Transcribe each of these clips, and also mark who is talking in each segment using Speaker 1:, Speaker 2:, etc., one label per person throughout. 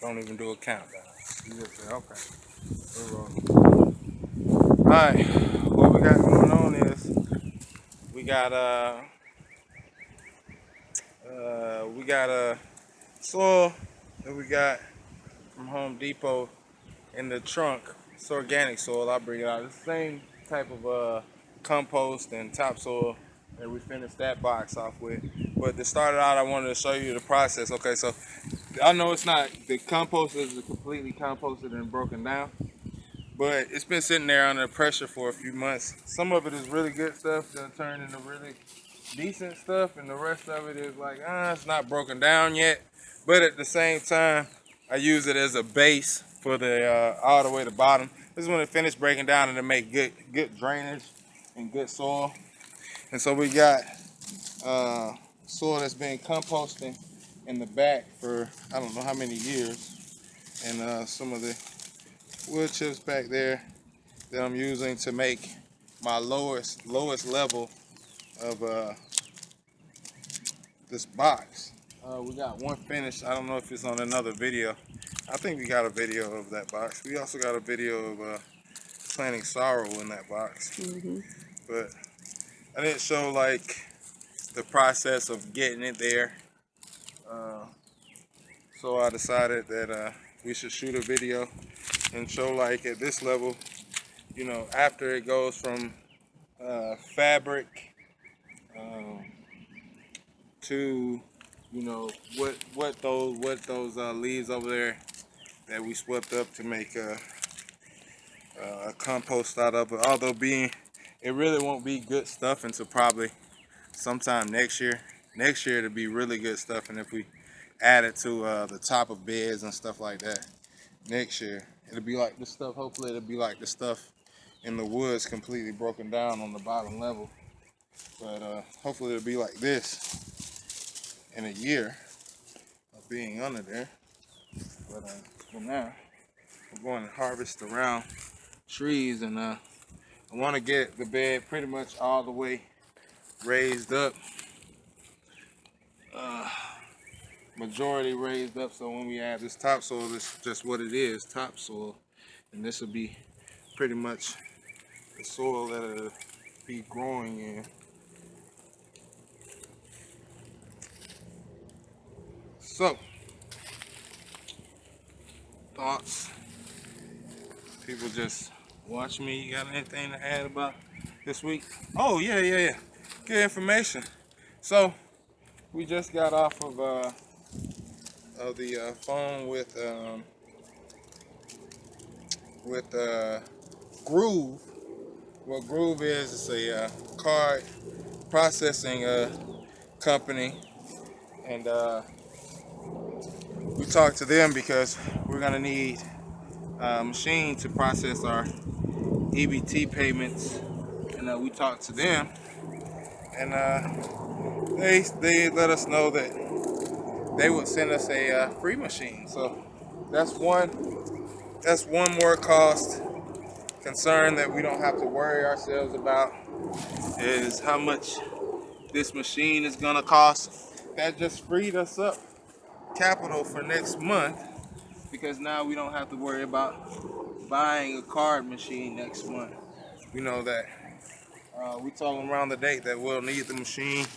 Speaker 1: Don't even do a countdown. You just say, okay, we're rolling. Alright, what we got going on is we got soil that we got from Home Depot in the trunk. It's organic soil. I'll bring it out. It's the same type of compost and topsoil that we finished that box off with. But to start it out, I wanted to show you the process. Okay, so I know it's not, the compost is completely composted and broken down, but it's been sitting there under pressure for a few months. Some of it is really good stuff that turned into really decent stuff, and the rest of it is like, it's not broken down yet. But at the same time, I use it as a base for the all the way to the bottom. This is when it finished breaking down and to make good drainage and good soil. And so we got soil that's been composting in the back for I don't know how many years, and some of the wood chips back there that I'm using to make my lowest level of this box. We got one finished. I don't know if it's on another video. I think we got a video of that box. We also got a video of planting sorrel in that box. But I didn't show like the process of getting it there. So I decided that we should shoot a video and show like at this level, you know, after it goes from fabric to, you know, what those leaves over there that we swept up to make a compost out of it. Although it really won't be good stuff until probably sometime next year. Next year it'll be really good stuff, and if we add it to the top of beds and stuff like that, next year it'll be like this stuff. Hopefully it'll be like the stuff in the woods, completely broken down on the bottom level. But hopefully it'll be like this in a year of being under there. But for now, we're going to harvest around trees, and I want to get the bed pretty much all the way raised up, majority raised up, so when we add this topsoil, this is just what it is, topsoil, and this will be pretty much the soil that it'll be growing in. So, thoughts? People just watch me. You got anything to add about this week? Oh yeah. Good information. So we just got off of the phone with Groove. What Groove is, it's a card processing company, and we talked to them because we're gonna need a machine to process our EBT payments, and we talked to them, and they let us know that they would send us a free machine. So that's one more cost concern that we don't have to worry ourselves about, is how much this machine is gonna cost. That just freed us up capital for next month, because now we don't have to worry about buying a card machine next month. We know that we told them around the date that we'll need the machine,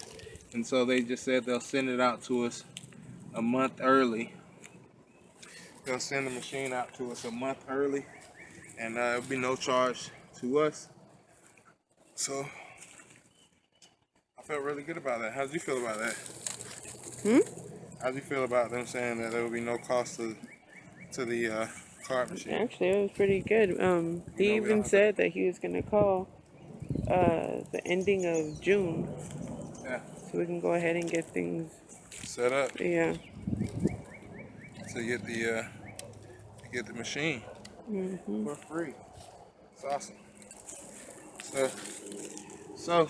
Speaker 1: and so they just said they'll send it out to us a month early. They'll send the machine out to us a month early, and it'll be no charge to us. So I felt really good about that. How do you feel about that? How do you feel about them saying that there will be no cost to the card machine?
Speaker 2: Actually, it was pretty good. He even said that he was gonna call the ending of June,
Speaker 1: Yeah.
Speaker 2: so we can go ahead and get things
Speaker 1: Set up.
Speaker 2: Yeah.
Speaker 1: To get the machine for free. It's awesome. So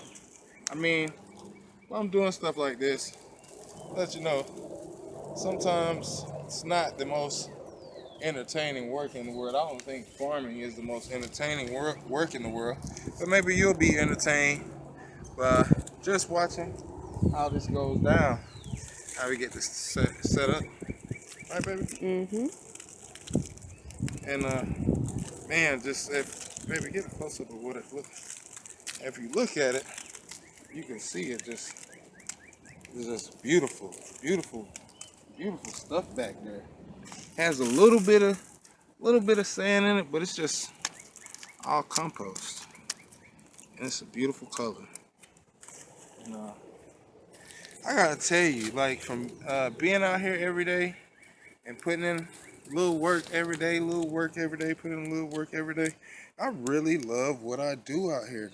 Speaker 1: I mean, when I'm doing stuff like this, let you know, sometimes it's not the most entertaining work in the world. I don't think farming is the most entertaining work in the world, but maybe you'll be entertained by just watching how this goes down, how we get this set up. Right, baby?
Speaker 2: Mm-hmm.
Speaker 1: And man, just if baby get closer to what it looks. If you look at it, you can see it's just beautiful, beautiful, beautiful stuff back there. Has a little bit of sand in it, but it's just all compost, and it's a beautiful color. And, I gotta tell you, like from being out here every day and putting in little work every day, little work every day, putting in little work every day, I really love what I do out here.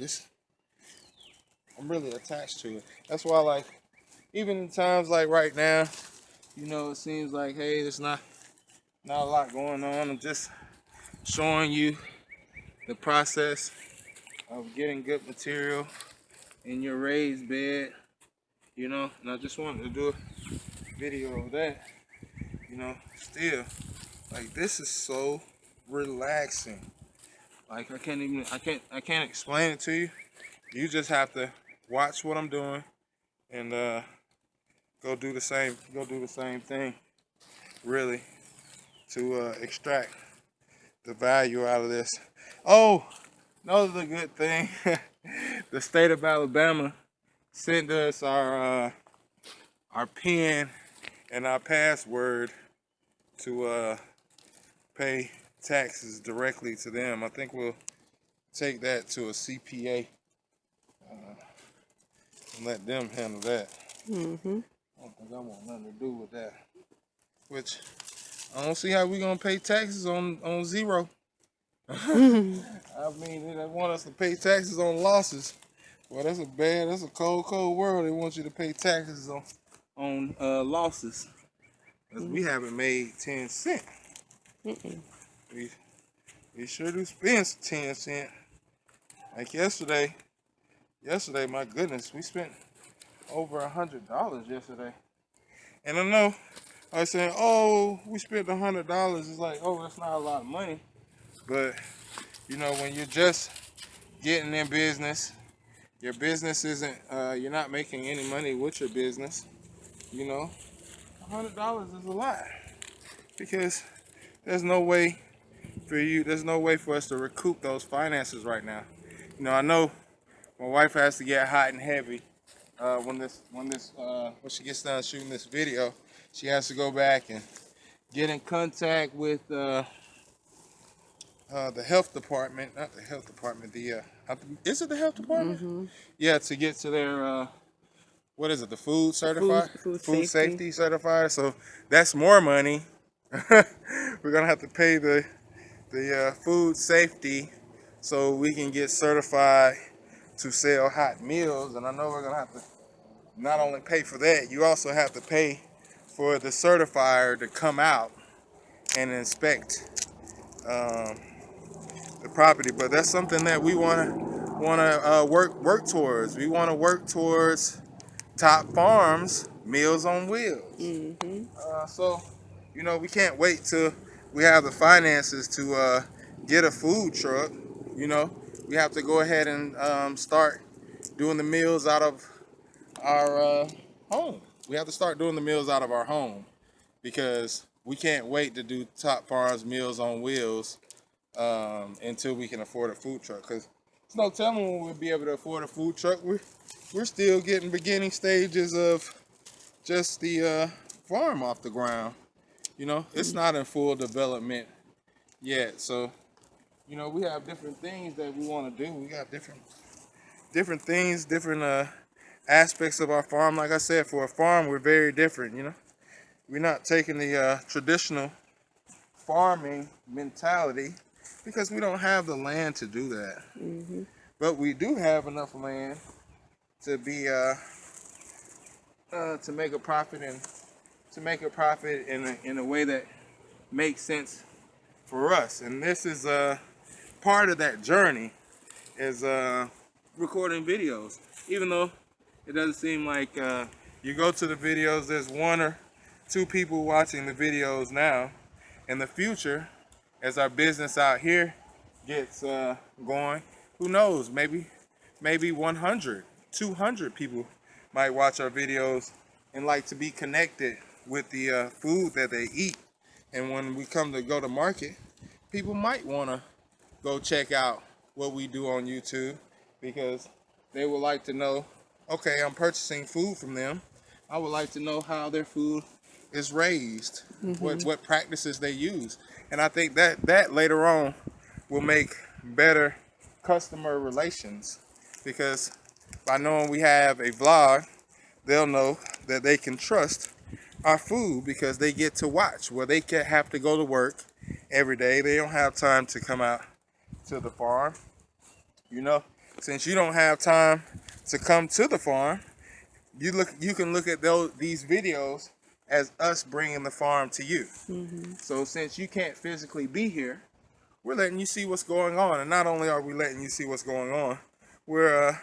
Speaker 1: I'm really attached to it. That's why, like, even in times like right now, you know, it seems like, hey, there's not a lot going on. I'm just showing you the process of getting good material in your raised bed, you know. And I just wanted to do a video of that, you know. Still, like, this is so relaxing. Like, I can't explain it to you. You just have to watch what I'm doing and go do the same thing, really, to extract the value out of this. Oh, another good thing. The state of Alabama sent us our PIN and our password to pay taxes directly to them. I think we'll take that to a CPA and let them handle that.
Speaker 2: Mm-hmm.
Speaker 1: I don't think I want nothing to do with that. Which I don't see how we gonna pay taxes on zero. I mean, they want us to pay taxes on losses. Well, that's a cold world. They want you to pay taxes on losses. Because we haven't made 10 cents. We sure do spend 10 cents. Like yesterday, my goodness, we spent over $100 yesterday. And I know I was saying, oh, we spent $100. It's like, oh, that's not a lot of money. But, you know, when you're just getting in business, your business isn't, you're not making any money with your business, you know, $100 is a lot. Because there's no way for us to recoup those finances right now. You know, I know my wife has to get hot and heavy when she gets done shooting this video. She has to go back and get in contact with the health department, not the health department, is it the health department?
Speaker 2: Mm-hmm.
Speaker 1: Yeah, to get to their what is it, the food certified,
Speaker 2: Food
Speaker 1: safety certified. So that's more money. We're gonna have to pay the food safety so we can get certified to sell hot meals. And I know we're gonna have to not only pay for that, you also have to pay for the certifier to come out and inspect the property. But that's something that we wanna work towards. We wanna work towards Top Farms Meals on Wheels.
Speaker 2: Mm-hmm.
Speaker 1: So, you know, we can't wait till we have the finances to get a food truck. You know, we have to go ahead and start doing the meals out of our home. We have to start doing the meals out of our home because we can't wait to do Top Farms Meals on Wheels until we can afford a food truck. Because there's no telling when we'll be able to afford a food truck. We're still getting beginning stages of just the farm off the ground. You know, it's not in full development yet. So, you know, we have different things that we want to do. We got different things, different aspects of our farm. Like I said, for a farm, we're very different, you know. We're not taking the traditional farming mentality because we don't have the land to do that.
Speaker 2: Mm-hmm.
Speaker 1: But we do have enough land to be to make a profit in a way that makes sense for us. And this is part of that journey is recording videos. Even though it doesn't seem like you go to the videos, there's one or two people watching the videos now. In the future, as our business out here gets going, who knows, maybe 100, 200 people might watch our videos and like to be connected with the food that they eat. And when we come to go to market, people might want to go check out what we do on YouTube because they would like to know, okay, I'm purchasing food from them. I would like to know how their food is raised, what practices they use. And I think that later on will make better customer relations because by knowing we have a vlog, they'll know that they can trust our food because they get to watch where they can have to go to work every day. They don't have time to come out to the farm. You know, since you don't have time to come to the farm, you can look at these videos as us bringing the farm to you. So since you can't physically be here, we're letting you see what's going on. And not only are we letting you see what's going on, we're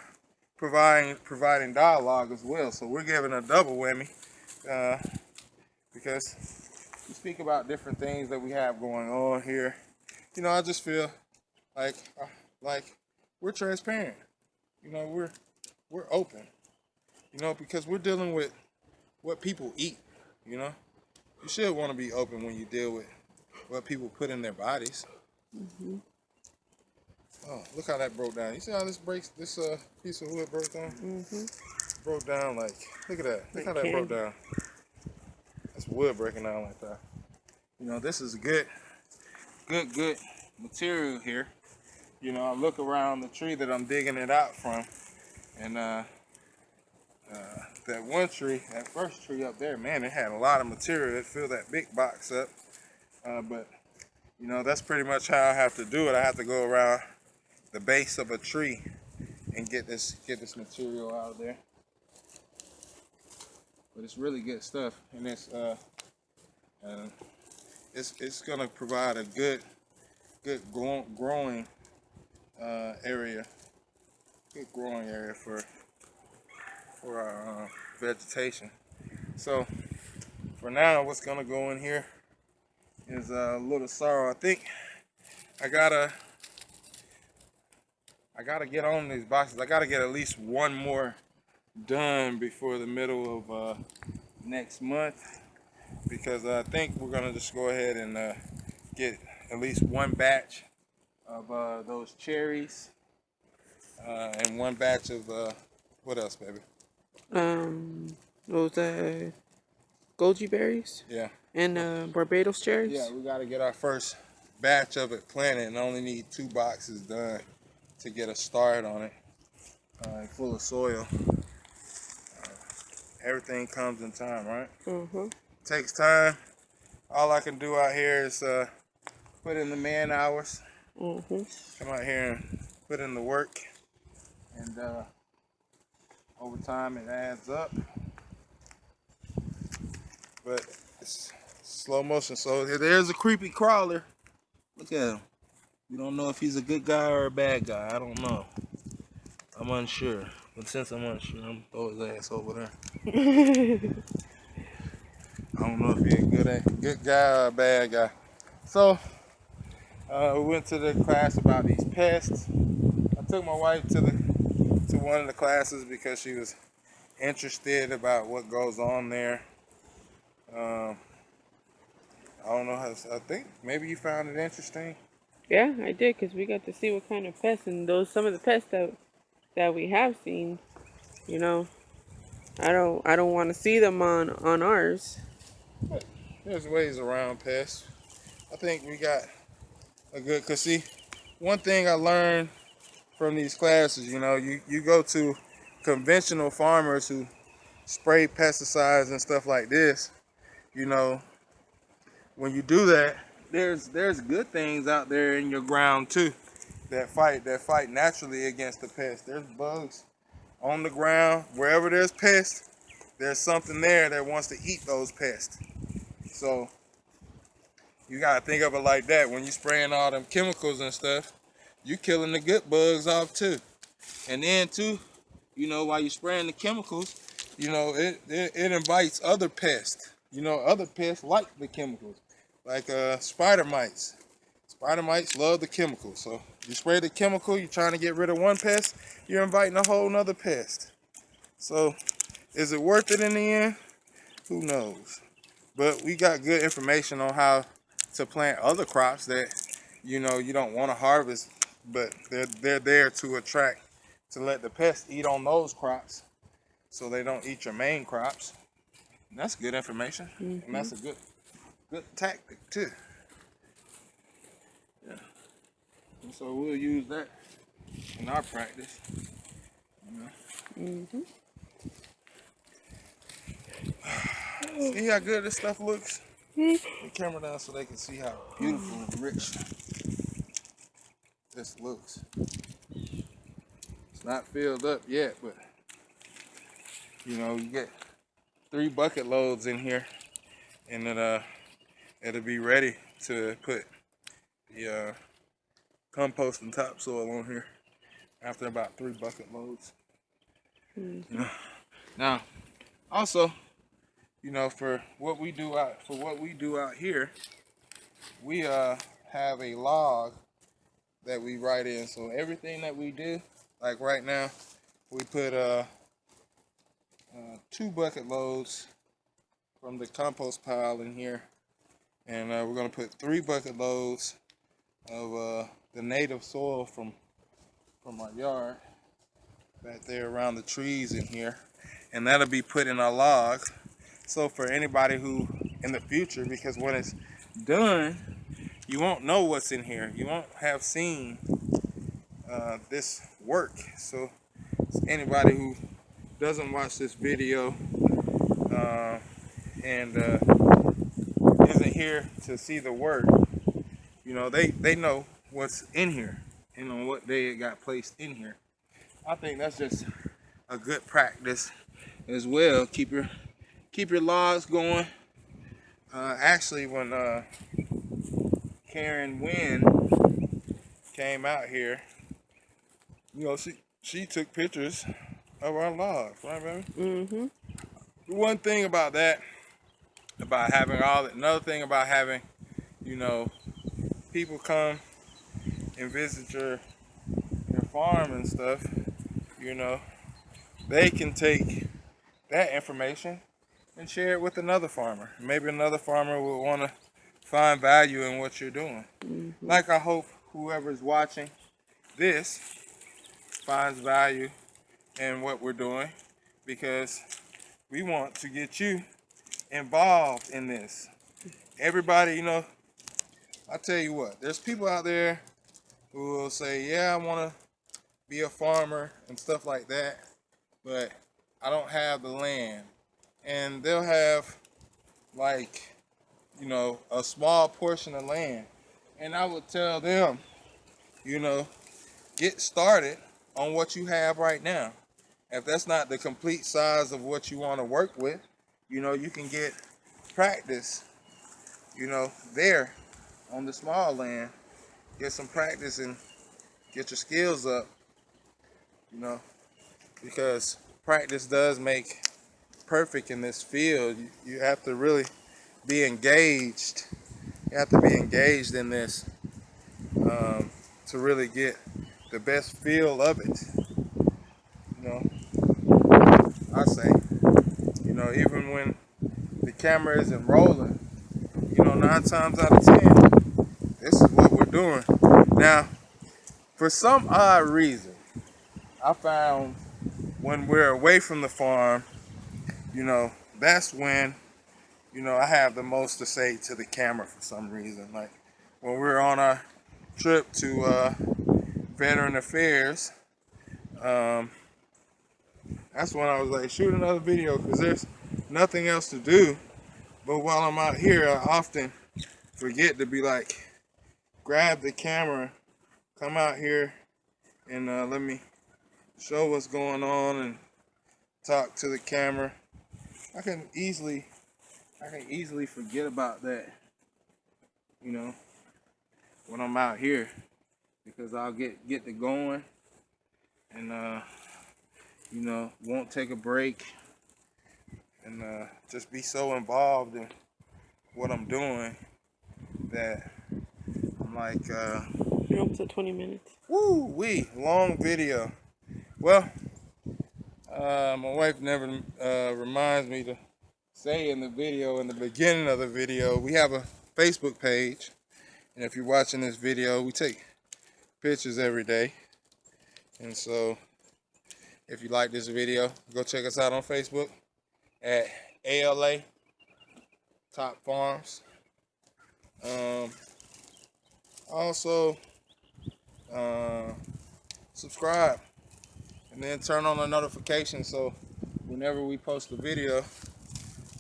Speaker 1: providing dialogue as well. So we're giving a double whammy because we speak about different things that we have going on here. You know, I just feel like we're transparent. You know, we're open. You know, because we're dealing with what people eat. You know, you should want to be open when you deal with what people put in their bodies. Oh, look how that broke down. You see how this piece of wood broke down? Broke down like, look at that. Look how that broke down. That's wood breaking down like that. You know, this is good material here. You know, I look around the tree that I'm digging it out from, and that one tree, that first tree up there, man, it had a lot of material. It filled that big box up. But you know, that's pretty much how I have to do it. I have to go around the base of a tree and get this material out of there. But it's really good stuff, and it's gonna provide a good growing area, good growing area for our vegetation. So for now, what's gonna go in here is a little sorrel. I think I gotta get on these boxes. I gotta get at least one more done before the middle of next month, because I think we're gonna just go ahead and get at least one batch of those cherries and one batch of what else, baby?
Speaker 2: Those goji berries
Speaker 1: Yeah.
Speaker 2: and Barbados cherries.
Speaker 1: Yeah, we got to get our first batch of it planted and only need 2 boxes done to get a start on it. Full of soil. Everything comes in time, right? Takes time. All I can do out here is put in the man hours. Come out here and put in the work, and over time it adds up. But it's slow motion. So there's a creepy crawler. Look at him. We don't know if he's a good guy or a bad guy. I don't know. I'm unsure. But since I'm unsure, I'm gonna throw his ass over there. I don't know if he's a good guy or a bad guy. So we went to the class about these pests. I took my wife to one of the classes because she was interested about what goes on there. I don't know how. I think maybe you found it interesting.
Speaker 2: Yeah, I did, because we got to see what kind of pests, and some of the pests that we have seen. You know, I don't want to see them on ours.
Speaker 1: But there's ways around pests. I think we got a good. Cause see, one thing I learned from these classes, you know, you go to conventional farmers who spray pesticides and stuff like this. You know, when you do that, there's good things out there in your ground too that fight naturally against the pests. There's bugs on the ground. Wherever there's pests, there's something there that wants to eat those pests. So you gotta think of it like that. When you're spraying all them chemicals and stuff, you killing the good bugs off too. And then too, you know, while you're spraying the chemicals, you know, it invites other pests. You know, other pests like the chemicals, like spider mites. Spider mites love the chemicals. So you spray the chemical, you're trying to get rid of one pest, you're inviting a whole nother pest. So is it worth it in the end? Who knows? But we got good information on how to plant other crops that you know you don't want to harvest, but they're there to attract, to let the pests eat on those crops so they don't eat your main crops. And that's good information, and that's a good tactic too. Yeah. And so we'll use that in our practice. You know. See how good this stuff looks? Put the camera down so they can see how beautiful and rich this looks. It's not filled up yet, but you know, you get 3 bucket loads in here, and it'll be ready to put the compost and topsoil on here after about 3 bucket loads. You know? Now, also, you know, for what we do out here, we have a log that we write in. So everything that we do, like right now, we put 2 bucket loads from the compost pile in here, and we're gonna put 3 bucket loads of the native soil from our yard back there around the trees in here, and that'll be put in our log. So for anybody who in the future, because when it's done, you won't know what's in here. You won't have seen this work. So anybody who doesn't watch this video and isn't here to see the work, you know, they know what's in here and on what day it got placed in here. I think that's just a good practice as well. Keep your logs going. Actually, when Karen Wynn came out here, you know, she took pictures of our logs, right, baby? The one thing about that, about having another thing about having, you know, people come and visit your farm and stuff, you know, they can take that information and share it with another farmer. Maybe another farmer will want to find value in what you're doing. Like I hope whoever's watching this finds value in what we're doing, because we want to get you involved in this. Everybody, you know, I tell you what, there's people out there who will say, yeah, I want to be a farmer and stuff like that, but I don't have the land. And they'll have, like, you know, a small portion of land. And I would tell them, you know, get started on what you have right now. If that's not the complete size of what you want to work with, you know, you can get practice, you know, there on the small land. Get some practice and get your skills up, you know, because practice does make perfect in this field. You have to really be engaged. You have to be engaged in this to really get the best feel of it. You know, I say, you know, even when the camera isn't rolling, you know, 9 times out of 10, this is what we're doing. Now, for some odd reason, I found when we're away from the farm, you know, that's when, you know, I have the most to say to the camera for some reason. Like when we're on our trip to Veteran Affairs, that's when I was like, shoot another video, because there's nothing else to do. But while I'm out here, I often forget to be like, grab the camera, come out here, and let me show what's going on and talk to the camera. I can easily forget about that, you know, when I'm out here, because I'll get to going and you know, won't take a break and just be so involved in what I'm doing that I'm like,
Speaker 2: You're up to 20 minutes.
Speaker 1: woo wee, long video. Well, my wife never reminds me to say in the video, in the beginning of the video, we have Facebook page. And if you're watching this video, we take pictures every day. And so if you like this video, go check us out on Facebook at ALA Top Farms. Also, subscribe and then turn on the notifications so whenever we post a video,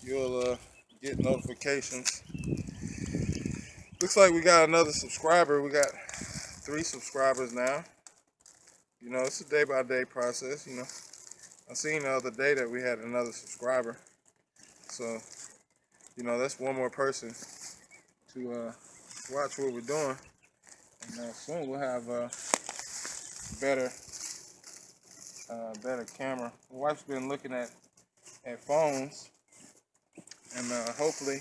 Speaker 1: you'll get notifications. Looks like we got another subscriber. We got 3 subscribers now. You know, it's a day-by-day process, you know. I seen the other day that we had another subscriber. So, you know, that's one more person to watch what we're doing. And soon we'll have a better camera. My wife's been looking at phones, and hopefully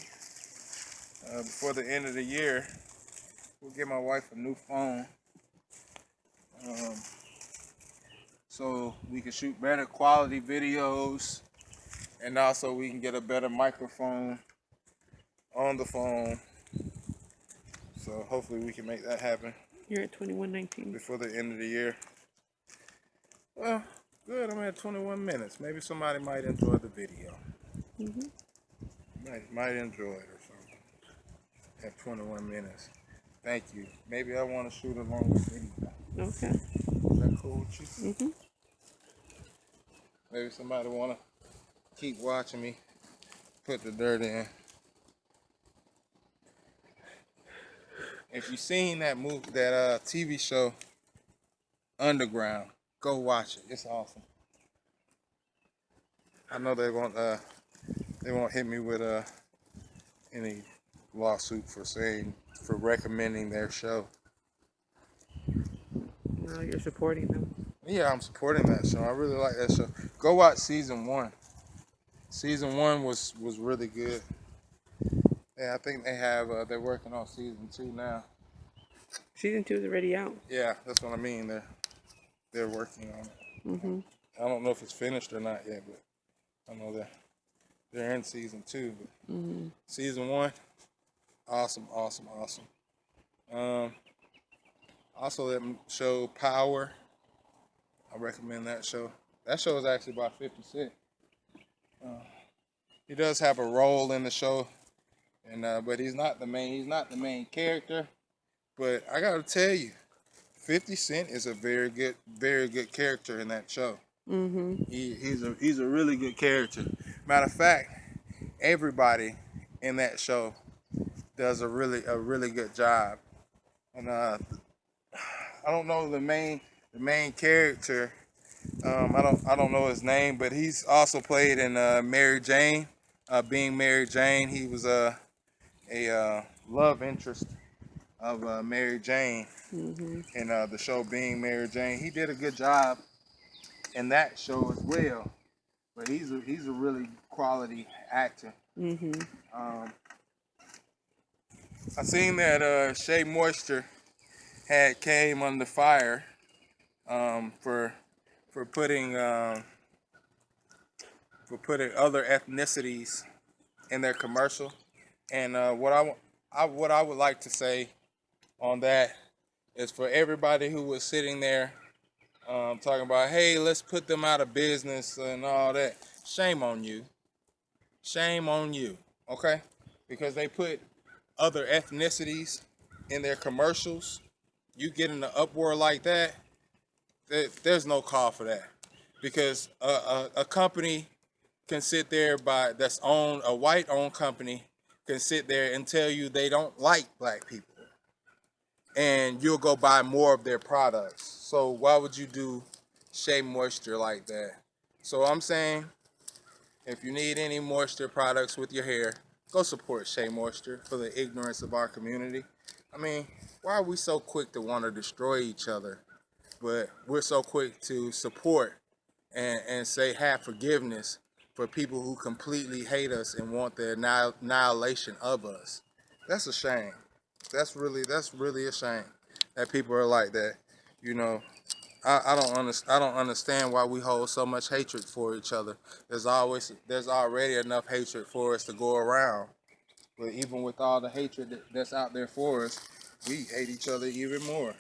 Speaker 1: before the end of the year, we'll get my wife a new phone. So we can shoot better quality videos, and also we can get a better microphone on the phone. So hopefully we can make that happen.
Speaker 2: You're at 21:19.
Speaker 1: Before the end of the year. Well, good. I'm at 21 minutes. Maybe somebody might enjoy the video. Might enjoy it or something. At 21 minutes. Thank you. Maybe I want to shoot a longer video.
Speaker 2: Okay.
Speaker 1: Is that cool with you? Maybe somebody want to keep watching me put the dirt in. If you've seen that TV show Underground, go watch it. It's awesome. I know they won't hit me with any lawsuit for recommending their show.
Speaker 2: No, you're supporting them.
Speaker 1: Yeah, I'm supporting that show. I really like that show. Go watch season 1. Season 1 was really good. Yeah, I think they have they're working on season 2 now.
Speaker 2: Season 2 is already out.
Speaker 1: Yeah, that's what I mean. They're working on it. I don't know if it's finished or not yet, but I know they're in season 2. But season 1, awesome. Also that show Power. I recommend that show. That show is actually about 50 Cent. He does have a role in the show, and but he's not the main character. But I gotta tell you, 50 Cent is a very good character in that show. He's a really good character. Matter of fact, everybody in that show does a really good job. And I don't know the main character. I don't know his name, but he's also played in Mary Jane. Being Mary Jane, he was a love interest of Mary Jane in the show Being Mary Jane. He did a good job in that show as well. But he's a really quality actor. I seen that Shea Moisture had came under fire for putting other ethnicities in their commercial. And what I would like to say on that is for everybody who was sitting there talking about, hey, let's put them out of business and all that. Shame on you. Shame on you. Okay? Because they put other ethnicities in their commercials. You get in an uproar like that, there's no call for that. Because a company can sit there that's owned, a white-owned company can sit there and tell you they don't like black people. And you'll go buy more of their products. So why would you do Shea Moisture like that? So I'm saying, if you need any moisture products with your hair, go support Shea Moisture for the ignorance of our community. I mean, why are we so quick to want to destroy each other, but we're so quick to support and say have forgiveness for people who completely hate us and want the annihilation of us? That's a shame. That's really a shame that people are like that. You know, I don't understand why we hold so much hatred for each other. There's already enough hatred for us to go around. But even with all the hatred that's out there for us, we hate each other even more.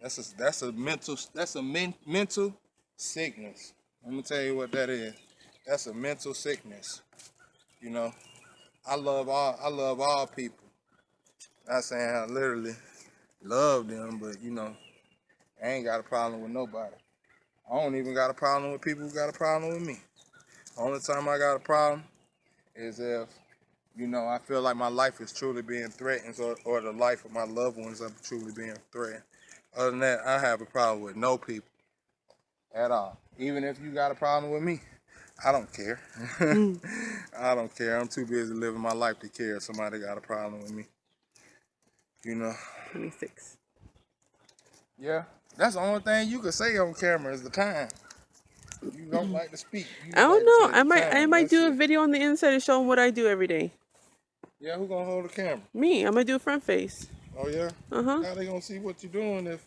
Speaker 1: That's a mental sickness. I'm gonna tell you what that is. That's a mental sickness. You know, I love all people. Not saying I literally love them, but you know, I ain't got a problem with nobody. I don't even got a problem with people who got a problem with me. Only time I got a problem is if, you know, I feel like my life is truly being threatened, or the life of my loved ones are truly being threatened. Other than that, I have a problem with no people at all. Even if you got a problem with me, I don't care.
Speaker 2: Mm.
Speaker 1: I don't care. I'm too busy living my life to care if somebody got a problem with me. You know?
Speaker 2: 26.
Speaker 1: Yeah. That's the only thing you can say on camera is the time. You don't like to speak. You
Speaker 2: I
Speaker 1: just
Speaker 2: don't
Speaker 1: like to
Speaker 2: know.
Speaker 1: say
Speaker 2: I
Speaker 1: the
Speaker 2: might I
Speaker 1: time.
Speaker 2: might
Speaker 1: That's
Speaker 2: do a
Speaker 1: it.
Speaker 2: video on the inside to show them what I do every day.
Speaker 1: Yeah, who gonna hold the camera?
Speaker 2: Me, I'm gonna do a front face.
Speaker 1: Oh yeah?
Speaker 2: Uh-huh.
Speaker 1: How they gonna see what you're doing if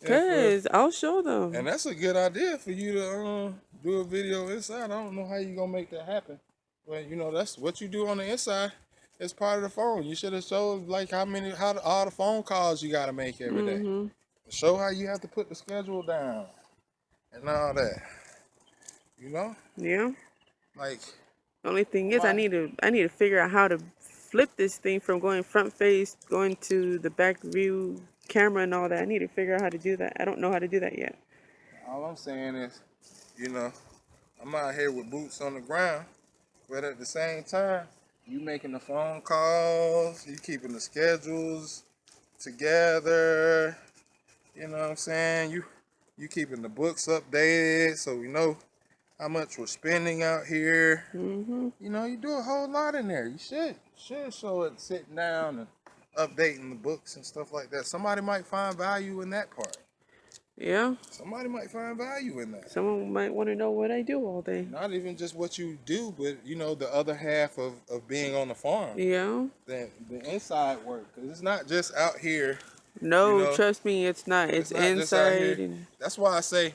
Speaker 2: Cause I'll show
Speaker 1: and
Speaker 2: them.
Speaker 1: that's a good idea for you to do a video inside. I don't know how you gonna make that happen. But you know, that's what you do on the inside. It's part of the phone. You should have showed like all the phone calls you gotta make every day.
Speaker 2: Mm-hmm.
Speaker 1: Show how you have to put the schedule down and all that. You know?
Speaker 2: Yeah.
Speaker 1: Like
Speaker 2: Only thing is, I
Speaker 1: my
Speaker 2: need to figure out how to flip this thing from going front face, going to the back view camera and all that. I need to figure out how to do that. I don't know how to do that yet.
Speaker 1: all I'm saying is, you know, I'm out here with boots on the ground, but at the same time, you making the phone calls, you keeping the schedules together. You know what I'm saying? You keeping the books updated so we know how much we're spending out here.
Speaker 2: Mm-hmm.
Speaker 1: You know, you do a whole lot in there. You should show it sitting down and updating the books and stuff like that. Somebody might find value in that part.
Speaker 2: Yeah.
Speaker 1: Somebody might find value in that.
Speaker 2: Someone might want to know what I do all day.
Speaker 1: Not even just what you do, but you know the other half of being on the farm,
Speaker 2: Yeah.
Speaker 1: the inside work. Because it's not just out here. You
Speaker 2: No,
Speaker 1: know,
Speaker 2: trust me, it's not. It's
Speaker 1: it's not just out
Speaker 2: inside
Speaker 1: here.
Speaker 2: and
Speaker 1: That's why I say.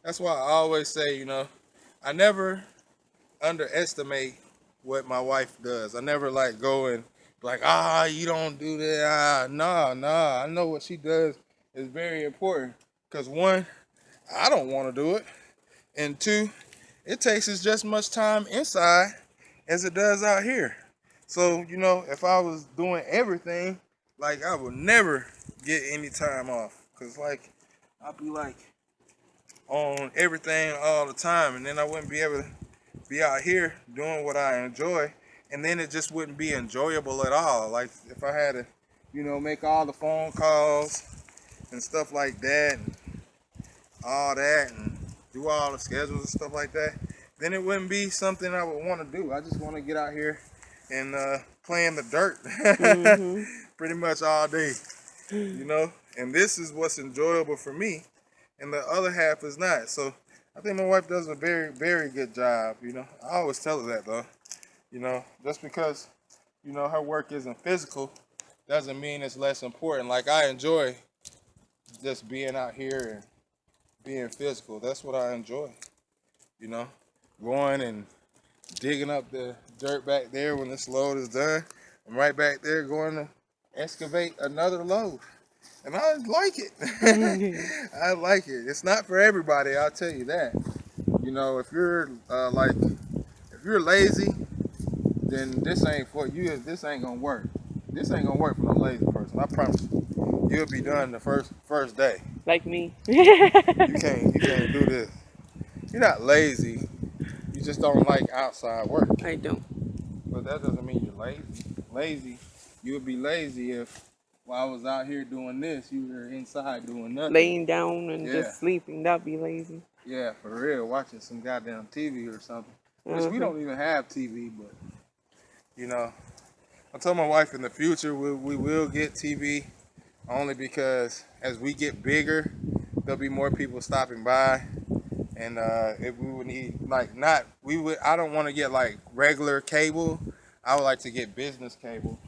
Speaker 1: That's why I always say, you know, I never underestimate what my wife does. I never like go and like, you don't do that. Nah. I know what she does is very important. Cause one, I don't want to do it, and two, it takes as just much time inside as it does out here. So you know, if I was doing everything, like I would never get any time off. Cause like I'd be like on everything all the time, and then I wouldn't be able to be out here doing what I enjoy, and then it just wouldn't be enjoyable at all. Like if I had to, you know, make all the phone calls and stuff like that, and all that, and do all the schedules and stuff like that, then it wouldn't be something I would want to do. I just want to get out here and play in the dirt
Speaker 2: mm-hmm.
Speaker 1: pretty much all day, you know. And this is what's enjoyable for me, and the other half is not. So I think my wife does a very, very good job. You know, I always tell her that though. You know, just because you know her work isn't physical doesn't mean it's less important. Like I enjoy just being out here and being physical. That's what I enjoy. You know, going and digging up the dirt back there when this load is done. I'm right back there going to excavate another load. And I like it. I like it. It's not for everybody, I'll tell you that. You know, if you're if you're lazy, then this ain't for you. This ain't gonna work. This ain't gonna work for no lazy person. I promise you. You'll be done the first day.
Speaker 2: Like me.
Speaker 1: You can't do this. You're not lazy. You just don't like outside work.
Speaker 2: I don't.
Speaker 1: But that doesn't mean you're lazy. Lazy, you would be lazy if while I was out here doing this, you were inside doing nothing.
Speaker 2: Laying down and
Speaker 1: Yeah.
Speaker 2: just sleeping, that'd be lazy.
Speaker 1: Yeah, for real, watching some goddamn TV or something. Which we
Speaker 2: Uh-huh.
Speaker 1: don't even have TV, but you know, I told my wife in the future we will get TV only because as we get bigger, there'll be more people stopping by, and if we would need I don't want to get like regular cable. I would like to get business cable.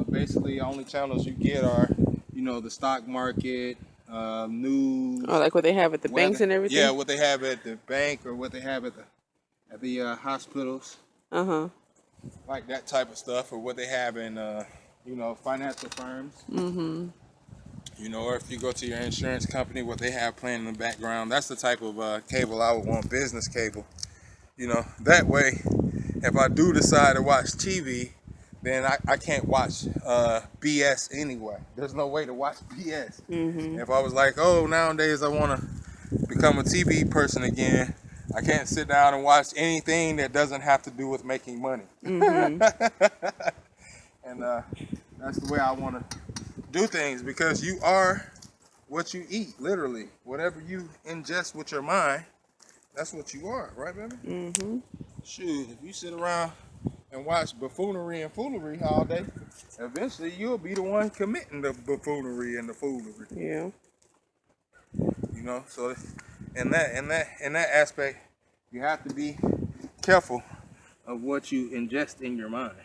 Speaker 1: Basically, the only channels you get are, you know, the stock market, news.
Speaker 2: Oh, like what they have at the
Speaker 1: weather.
Speaker 2: banks and everything?
Speaker 1: Yeah, what they have at the bank or what they have at the hospitals.
Speaker 2: Uh-huh.
Speaker 1: like that type of stuff, or what they have in you know, financial firms.
Speaker 2: Mm-hmm.
Speaker 1: You know, or if you go to your insurance company, what they have playing in the background. That's the type of cable I would want, business cable. You know, that way, if I do decide to watch TV, then I can't watch BS anyway. There's no way to watch BS.
Speaker 2: Mm-hmm.
Speaker 1: If I was like, oh, nowadays I want to become a TV person again, I can't sit down and watch anything that doesn't have to do with making money.
Speaker 2: Mm-hmm.
Speaker 1: And that's the way I want to do things, because you are what you eat, literally. Whatever you ingest with your mind, that's what you are, right, baby?
Speaker 2: Mm-hmm.
Speaker 1: Shoot, if you sit around and watch buffoonery and foolery all day, eventually you'll be the one committing the buffoonery and the foolery.
Speaker 2: Yeah.
Speaker 1: You know, so in that aspect, you have to be careful of what you ingest in your mind,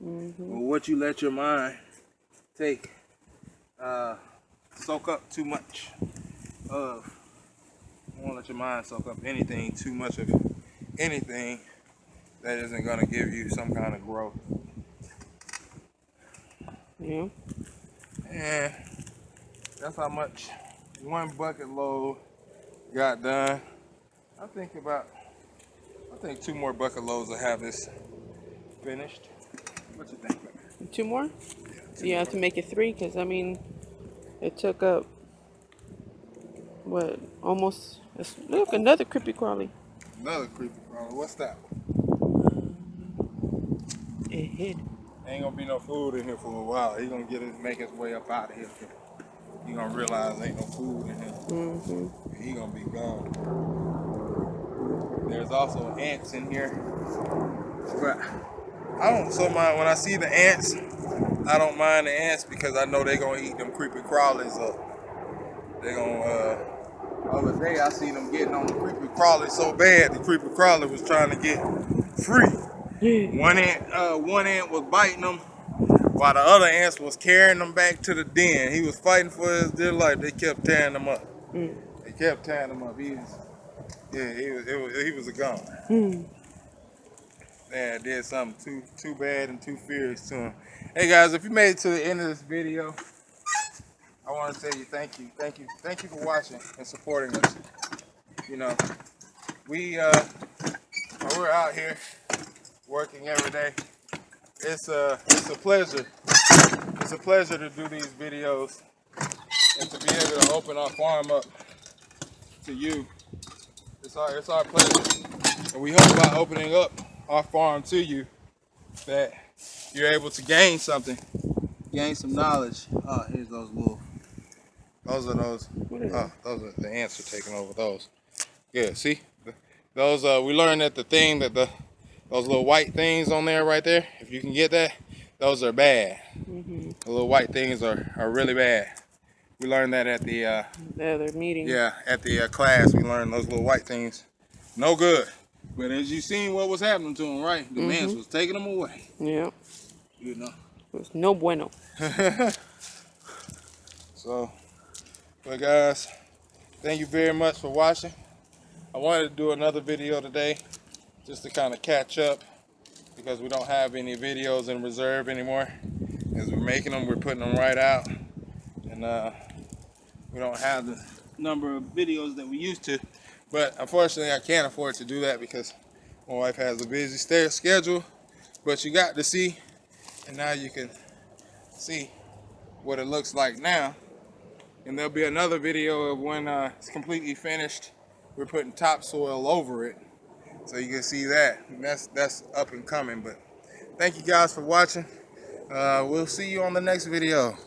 Speaker 2: Mm-hmm.
Speaker 1: or what you let your mind take, soak up too much of. You won't let your mind soak up anything, too much of anything that isn't gonna give you some kind of growth.
Speaker 2: Yeah.
Speaker 1: And that's how much one bucket load got done. I think 2 more bucket loads will have this finished. What you think, baby?
Speaker 2: 2 more?
Speaker 1: Two
Speaker 2: Yeah,
Speaker 1: more.
Speaker 2: to make it 3, because I mean, it took up what, almost. Look, another creepy crawly.
Speaker 1: Another creepy crawler. What's that?
Speaker 2: It hid.
Speaker 1: Ain't gonna be no food in here for a while. He gonna make his way up out of here. He gonna realize ain't no food in here.
Speaker 2: Mm-hmm.
Speaker 1: He gonna be gone. There's also ants in here, but I don't so mind when I see the ants. I don't mind the ants because I know they gonna eat them creepy crawlies up. They gonna. Other day I seen them getting on the creepy crawly so bad the creepy crawly was trying to get free. One ant was biting them, while the other ants was carrying them back to the den. He was fighting for his dear life. They kept tearing him up.
Speaker 2: Mm.
Speaker 1: They kept tearing him up. He was a goner.
Speaker 2: Mm.
Speaker 1: Man, did something too bad and too furious to him. Hey guys, if you made it to the end of this video, I want to say thank you for watching and supporting us. You know, we're out here working every day. It's a pleasure. It's a pleasure to do these videos and to be able to open our farm up to you. It's our pleasure, and we hope by opening up our farm to you that you're able to gain something, gain some knowledge. Oh, here's those little. Those are the ants are taking over those. Yeah, see, those we learned that those little white things on there right there, if you can get that, those are bad.
Speaker 2: Mm-hmm.
Speaker 1: The little white things are really bad. We learned that at the
Speaker 2: other meeting.
Speaker 1: Yeah, at the class we learned those little white things, no good. But as you seen what was happening to them, right? The ants was taking them away.
Speaker 2: Yeah.
Speaker 1: You know.
Speaker 2: It was no bueno.
Speaker 1: So, but guys, thank you very much for watching. I wanted to do another video today just to kind of catch up because we don't have any videos in reserve anymore. As we're making them, we're putting them right out. And we don't have the number of videos that we used to. But unfortunately, I can't afford to do that because my wife has a busy schedule. But you got to see, and now you can see what it looks like now. And there'll be another video of when it's completely finished. We're putting topsoil over it, so you can see that. And that's up and coming. But thank you guys for watching. We'll see you on the next video.